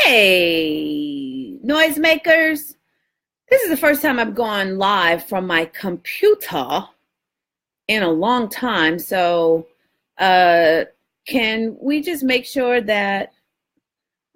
Hey, noisemakers. This is the first time I've gone live from my computer in a long time. So, can we just make sure that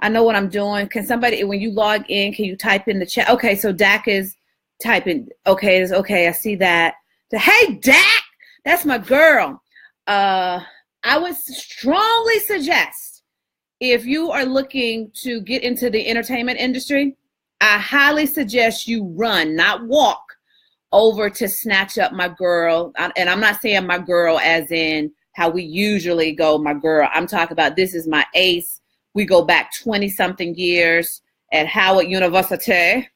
I know what I'm doing? Can somebody, when you log in, can you type in the chat? Okay, so Dak is typing. Okay, it's okay. I see that. Hey, Dak, that's my girl. I would strongly suggest if you are looking to get into the entertainment industry, I highly suggest you run, not walk, over to snatch up my girl. And I'm not saying my girl as in how we usually go, my girl. I'm talking about this is my ace. We go back 20-something years at Howard University.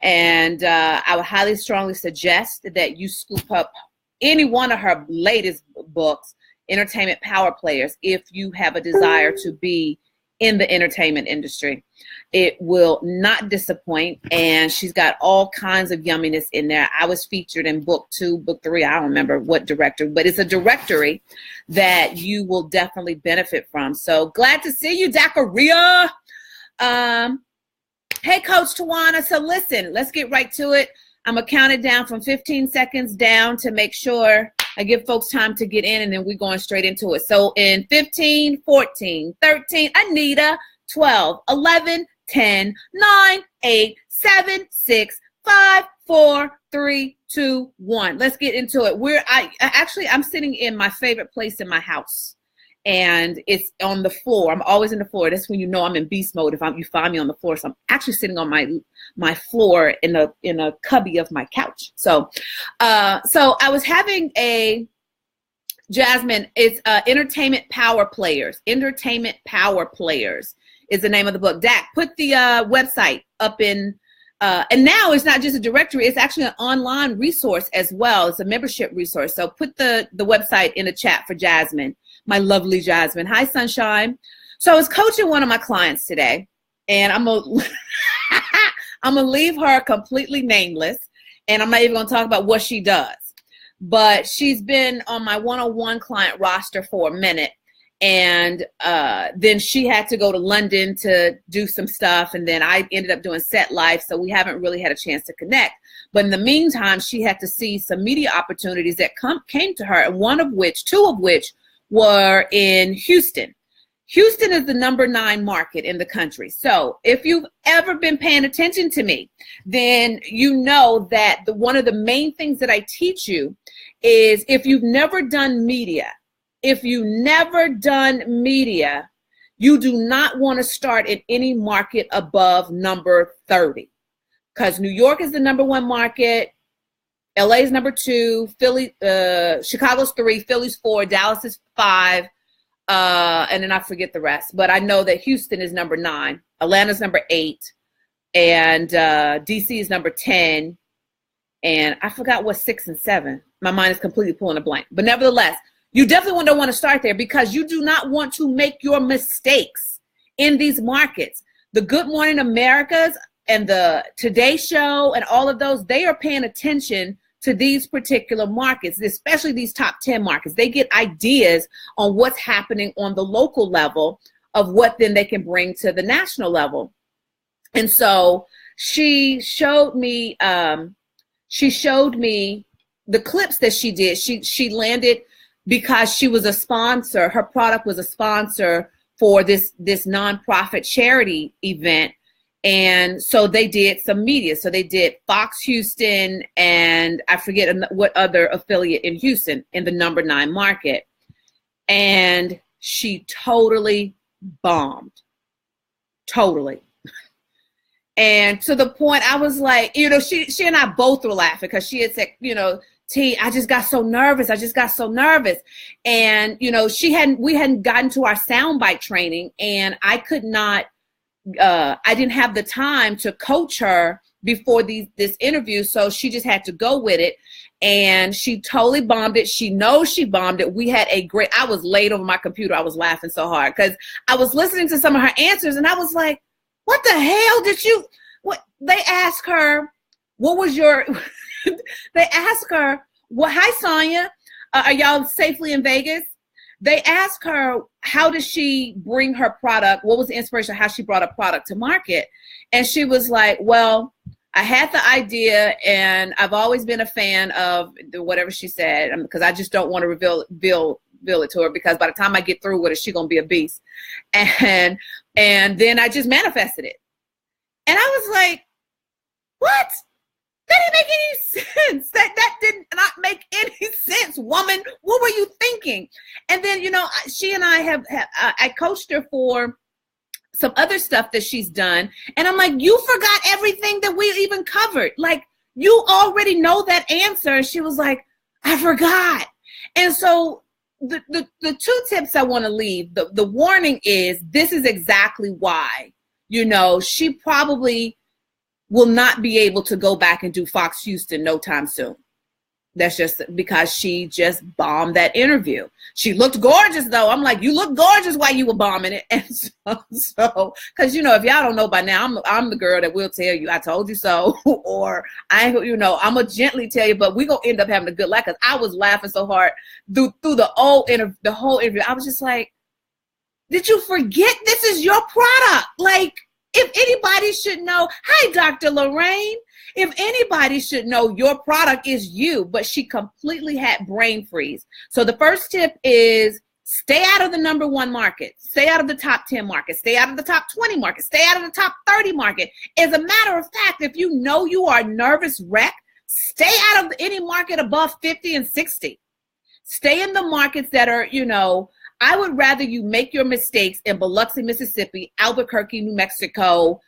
And I would highly strongly suggest that you scoop up any one of her latest books, Entertainment Power Players, if you have a desire to be in the entertainment industry. It will not disappoint, and she's got all kinds of yumminess in there. I was featured in book 2, book 3, I don't remember what directory, but it's a directory that you will definitely benefit from. So glad to see you, Dakaria. Hey, Coach Tawana. So listen, let's get right to it. I'm going to count it down from 15 seconds down to make sure I give folks time to get in, and then we're going straight into it. So in 15, 14, 13, Anita, 12, 11, 10, 9, 8, 7, 6, 5, 4, 3, 2, 1. Let's get into it. I'm sitting in my favorite place in my house, and it's on the floor. I'm always in the floor. That's when you know I'm in beast mode if you find me on the floor. So I'm actually sitting on my floor in a cubby of my couch. So I was having Jasmine, it's Entertainment Power Players. Entertainment Power Players is the name of the book. Dak, put the website up in, and now it's not just a directory, it's actually an online resource as well. It's a membership resource. So put the website in the chat for Jasmine, my lovely Jasmine. Hi, Sunshine. So I was coaching one of my clients today, and I'm gonna leave her completely nameless, and I'm not even gonna talk about what she does. But she's been on my one-on-one client roster for a minute. And then she had to go to London to do some stuff. And then I ended up doing Set Life. So we haven't really had a chance to connect. But in the meantime, she had to see some media opportunities that came to her. And two of which were in Houston. Houston is the number 9 market in the country. So if you've ever been paying attention to me, then you know that one of the main things that I teach you is if you've never done media, you do not want to start in any market above number 30. Because New York is the number 1 market, LA is number 2, Chicago's 3, Philly's 4, Dallas is 5. And then I forget the rest, but I know that Houston is number 9, Atlanta's number 8, and DC is number 10, and I forgot what 6 and 7. My mind is completely pulling a blank. But nevertheless, you definitely don't want to start there because you do not want to make your mistakes in these markets. The Good Morning Americas and the Today Show and all of those, they are paying attention to these particular markets, especially these top 10 markets. They get ideas on what's happening on the local level of what then they can bring to the national level. And so she showed me the clips that she did. She landed because she was a sponsor. Her product was a sponsor for this nonprofit charity event. And so they did some media. So they did Fox Houston, and I forget what other affiliate in Houston in the number 9 market. And she totally bombed. Totally. And to the point I was like, she and I both were laughing because she had said, T, I just got so nervous. And, we hadn't gotten to our soundbite training, and I could not, I didn't have the time to coach her before this interview. So she just had to go with it, and she totally bombed it. She knows she bombed it. We had I was laid over my computer. I was laughing so hard because I was listening to some of her answers, and I was like, what the hell what they asked her, what was your, they asked her, well, hi, Sonia. Are y'all safely in Vegas? they asked her, how does she bring her product? What was the inspiration of how she brought a product to market? And she was like, well, I had the idea and I've always been a fan of whatever she said, because I just don't want to reveal it to her, because by the time I get through with it, she's going to be a beast. And then I just manifested it. And I was like, what? That didn't make any sense. That did not make any sense, woman. What were you thinking? And then, she and I I coached her for some other stuff that she's done. And I'm like, you forgot everything that we even covered. Like, you already know that answer. And she was like, I forgot. And so the two tips I want to leave, the warning is, this is exactly why, she probably will not be able to go back and do Fox Houston no time soon. That's just because she just bombed that interview. She looked gorgeous, though. I'm like, you look gorgeous while you were bombing it. And so, because, if y'all don't know by now, I'm the girl that will tell you, I told you so, or I'm going to gently tell you, but we're going to end up having a good laugh, because I was laughing so hard through the whole interview. I was just like, did you forget this is your product? Like, if anybody should know, hi, Dr. Lorraine. If anybody should know, your product is you, but she completely had brain freeze. So the first tip is, stay out of the number 1 market. Stay out of the top 10 market. Stay out of the top 20 market. Stay out of the top 30 market. As a matter of fact, if you know you are a nervous wreck, stay out of any market above 50 and 60. Stay in the markets that are, I would rather you make your mistakes in Biloxi, Mississippi, Albuquerque, New Mexico,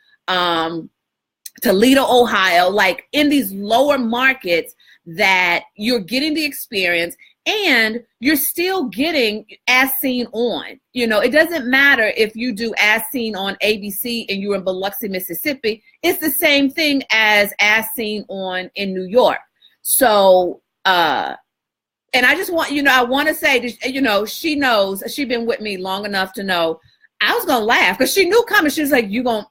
Toledo, Ohio, like in these lower markets that you're getting the experience and you're still getting As Seen on. It doesn't matter if you do As Seen on ABC and you're in Biloxi, Mississippi. It's the same thing as Seen on in New York. So, and I just want, I want to say, she knows, she's been with me long enough to know I was going to laugh, because she knew coming. She was like, you're going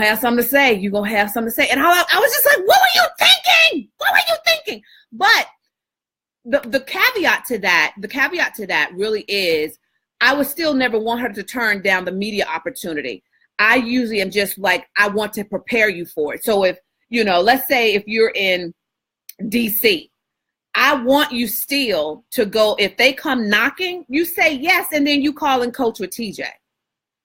to have something to say. You're going to have something to say. And I was just like, what were you thinking? What were you thinking? But the caveat to that really is, I would still never want her to turn down the media opportunity. I usually am just like, I want to prepare you for it. So if, let's say if you're in DC, I want you still to go, if they come knocking, you say yes, and then you call and coach with TJ.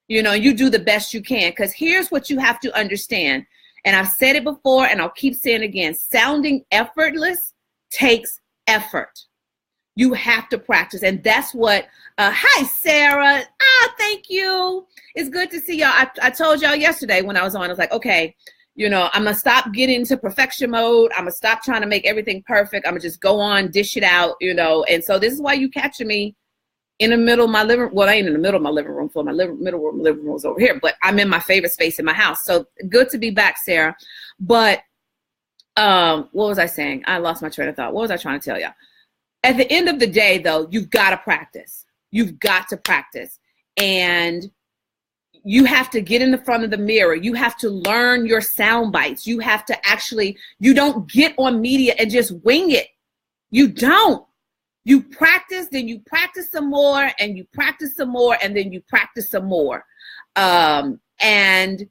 You do the best you can, because here's what you have to understand. And I've said it before, and I'll keep saying it again. Sounding effortless takes effort. You have to practice. And that's what, hi, Sarah. Thank you. It's good to see y'all. I told y'all yesterday when I was on, I was like, okay, I'm going to stop getting into perfection mode. I'm going to stop trying to make everything perfect. I'm going to just go on, dish it out, And so this is why you catching me in the middle of my living room. Well, I ain't in the middle of my living room, my living room is over here, but I'm in my favorite space in my house. So good to be back, Sarah. But what was I saying? I lost my train of thought. What was I trying to tell y'all? At the end of the day, though, you've got to practice. You've got to practice. And you have to get in the front of the mirror. You have to learn your sound bites. You have to you don't get on media and just wing it. You don't. You practice, then you practice some more, and you practice some more, and then you practice some more. And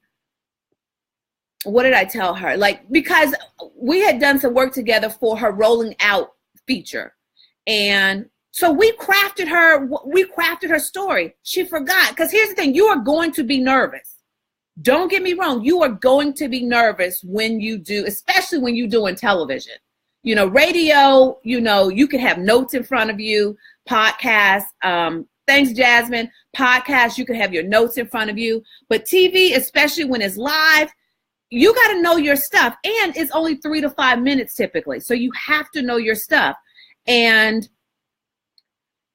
what did I tell her? Like, because we had done some work together for her rolling out feature. And so we crafted her story. She forgot. Because here's the thing, you are going to be nervous. Don't get me wrong. You are going to be nervous when you do, especially when you're doing television. Radio, you can have notes in front of you, podcasts. Thanks, Jasmine. Podcasts, you can have your notes in front of you. But TV, especially when it's live, you got to know your stuff. And it's only 3 to 5 minutes typically. So you have to know your stuff. And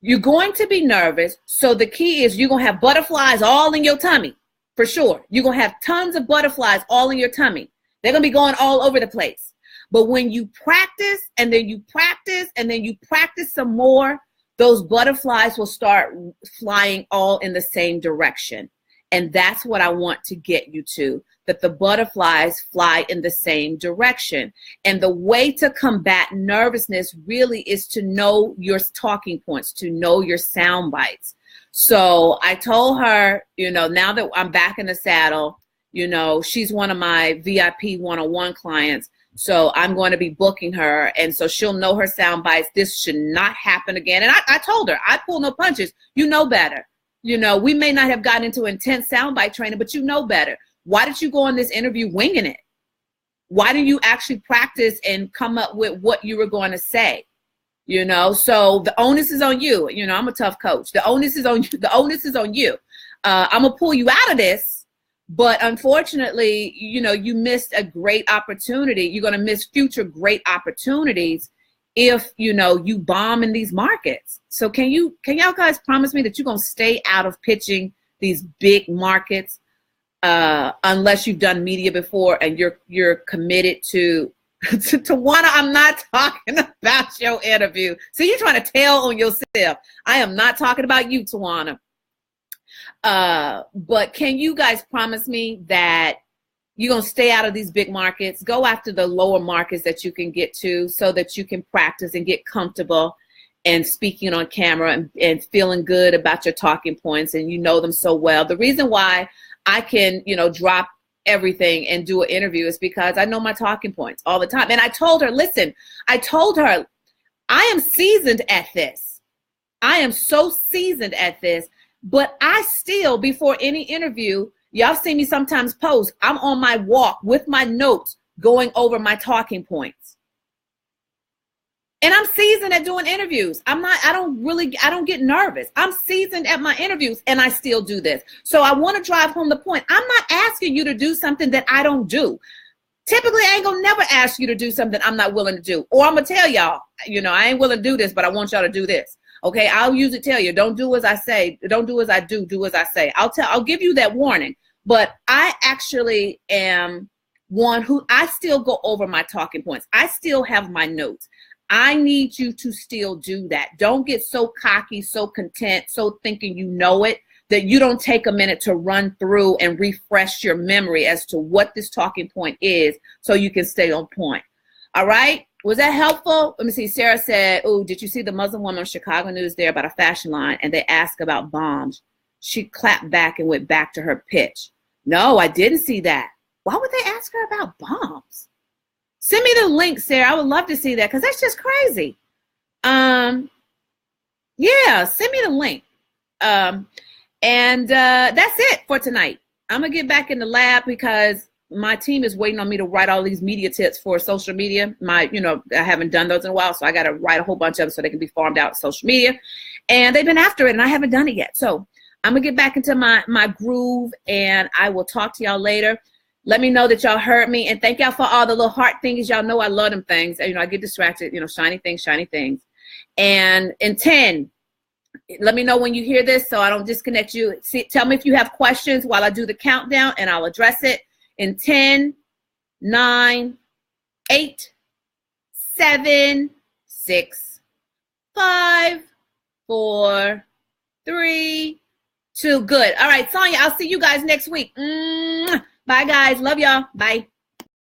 you're going to be nervous. So the key is you're going to have butterflies all in your tummy, for sure. You're going to have tons of butterflies all in your tummy. They're going to be going all over the place. But when you practice and then you practice and then you practice some more, those butterflies will start flying all in the same direction. And that's what I want to get you to, that the butterflies fly in the same direction. And the way to combat nervousness really is to know your talking points, to know your sound bites. So I told her, now that I'm back in the saddle, she's one of my VIP one-on-one clients. So I'm going to be booking her. And so she'll know her sound bites. This should not happen again. And I told her, I pull no punches. You know better. We may not have gotten into intense soundbite training, but you know better. Why did you go on this interview winging it? Why didn't you actually practice and come up with what you were going to say? So the onus is on you. I'm a tough coach. The onus is on you. The onus is on you. I'm going to pull you out of this. But unfortunately, you missed a great opportunity. You're going to miss future great opportunities if, you bomb in these markets. So can y'all guys promise me that you're going to stay out of pitching these big markets unless you've done media before and you're committed to Tawana, I'm not talking about your interview. So you're trying to tell on yourself. I am not talking about you, Tawana. But can you guys promise me that you're going to stay out of these big markets, go after the lower markets that you can get to so that you can practice and get comfortable and speaking on camera and feeling good about your talking points and you know them so well. The reason why I can, drop everything and do an interview is because I know my talking points all the time. And I told her, listen, I am seasoned at this. I am so seasoned at this. But I still, before any interview, y'all see me sometimes post, I'm on my walk with my notes going over my talking points. And I'm seasoned at doing interviews. I don't get nervous. I'm seasoned at my interviews and I still do this. So I want to drive home the point. I'm not asking you to do something that I don't do. Typically, I ain't gonna never ask you to do something I'm not willing to do. Or I'm gonna tell y'all, I ain't willing to do this, but I want y'all to do this. Okay, I'll usually tell you, don't do as I say, don't do as I do, do as I say. I'll give you that warning. But I actually am one who I still go over my talking points. I still have my notes. I need you to still do that. Don't get so cocky, so content, so thinking you know it, that you don't take a minute to run through and refresh your memory as to what this talking point is so you can stay on point. All right? Was that helpful? Let me see. Sarah said, oh, did you see the Muslim woman on Chicago News there about a fashion line and they asked about bombs? She clapped back and went back to her pitch. No, I didn't see that. Why would they ask her about bombs? Send me the link, Sarah. I would love to see that because that's just crazy. Yeah, send me the link. And that's it for tonight. I'm going to get back in the lab because my team is waiting on me to write all these media tips for social media. I haven't done those in a while, so I got to write a whole bunch of them so they can be farmed out to social media. And they've been after it, and I haven't done it yet. So I'm going to get back into my groove, and I will talk to y'all later. Let me know that y'all heard me, and thank y'all for all the little heart things. Y'all know I love them things. I get distracted, shiny things, shiny things. And in 10, let me know when you hear this so I don't disconnect you. Tell me if you have questions while I do the countdown, and I'll address it. In 10, 9, 8, 7, 6, 5, 4, 3, 2. Good. All right, Sonia, I'll see you guys next week. Bye, guys. Love y'all. Bye.